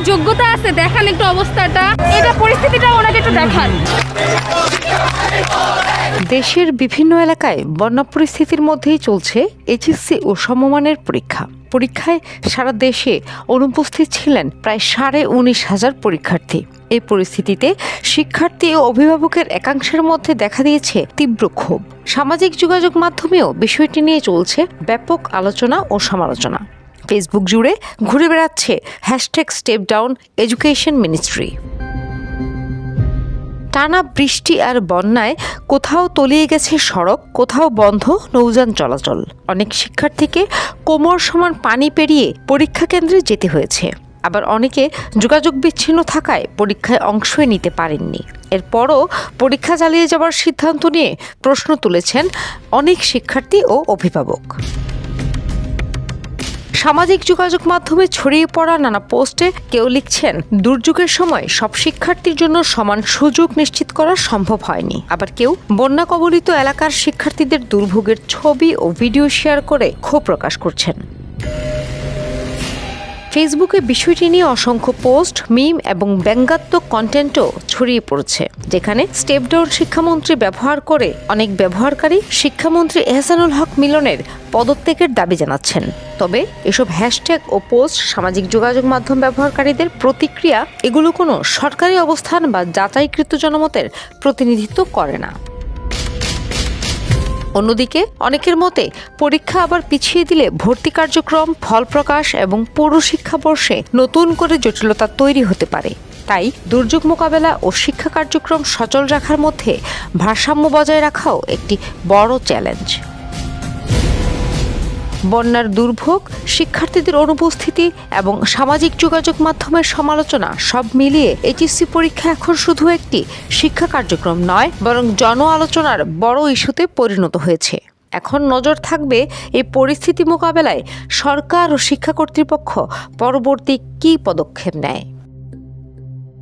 যোগ্যতা আছে দেখান একটু অবস্থাটা, এটা পরিস্থিতিটা ওনাকে একটু দেখান। দেশের বিভিন্ন এলাকায় বন্যা পরিস্থিতির মধ্যেই চলছে এইচএসসি ও সমমানের পরীক্ষায় সারা দেশে অনুপস্থিত ছিলেন প্রায় 19,500 পরীক্ষার্থী। এই পরিস্থিতিতে শিক্ষার্থী ও অভিভাবকের একাংশের মধ্যে দেখা দিয়েছে তীব্র ক্ষোভ। সামাজিক যোগাযোগ মাধ্যমেও বিষয়টি নিয়ে চলছে ব্যাপক আলোচনা ও সমালোচনা। ফেসবুক জুড়ে ঘুরে বেড়াচ্ছে #StepDownEducationMinistry। টানা বৃষ্টি আর বন্যায় কোথাও তলিয়ে গেছে সড়ক, কোথাও বন্ধ নৌযান চলাচল। অনেক শিক্ষার্থীকে কোমর সমান পানি পেরিয়ে পরীক্ষা কেন্দ্রে যেতে হয়েছে। আবার অনেকে যোগাযোগ বিচ্ছিন্ন থাকায় পরীক্ষায় অংশই নিতে পারেননি। এরপরও পরীক্ষা চালিয়ে যাওয়ার সিদ্ধান্ত নিয়ে প্রশ্ন তুলেছেন অনেক শিক্ষার্থী ও অভিভাবক। সামাজিক যোগাযোগ মাধ্যমে ছড়িয়ে পড়া নানা পোস্টে কেউ লিখছেন, দুর্যোগের সময় সব শিক্ষার্থীর জন্য সমান সুযোগ নিশ্চিত করা সম্ভব হয়নি। আবার কেউ বন্যা কবলিত এলাকার শিক্ষার্থীদের দুর্ভোগের ছবি ও ভিডিও শেয়ার করে ক্ষোভ প্রকাশ করছেন। ফেসবুকে বিষয়টি নিয়ে অসংখ্য পোস্ট, মিম এবং ব্যঙ্গাত্মক কন্টেন্টও ছড়িয়ে পড়েছে, যেখানে স্টেপডাউন শিক্ষামন্ত্রী ব্যবহার করে অনেক ব্যবহারকারী শিক্ষামন্ত্রী এহসানুল হক মিলনের পদত্যাগের দাবি জানাচ্ছেন। তবে এসব হ্যাশট্যাগ ও পোস্ট সামাজিক যোগাযোগ মাধ্যম ব্যবহারকারীদের প্রতিক্রিয়া, এগুলো কোনো সরকারি অবস্থান বা যাচাইকৃত জনমতের প্রতিনিধিত্ব করে না। অন্যদিকে অনেকের মতে পরীক্ষা আবার পিছিয়ে দিলে ভর্তি কার্যক্রম, ফল প্রকাশ এবং পুরো শিক্ষাবর্ষে নতুন করে জটিলতা তৈরি হতে পারে। তাই দুর্যোগ মোকাবেলা ও শিক্ষা কার্যক্রম সচল রাখার মধ্যে ভারসাম্য বজায় রাখাও একটি বড় চ্যালেঞ্জ। বন্যার দুর্ভোগ, শিক্ষার্থীদের অনুপস্থিতি এবং সামাজিক যোগাযোগ মাধ্যমের সমালোচনা সব মিলিয়ে এইচএসসি পরীক্ষা এখন শুধু একটি শিক্ষা কার্যক্রম নয়, বরং জন আলোচনার বড় ইস্যুতে পরিণত হয়েছে। এখন নজর থাকবে এই পরিস্থিতি মোকাবেলায় সরকার ও শিক্ষা কর্তৃপক্ষ পরবর্তী কী পদক্ষেপ নেয়।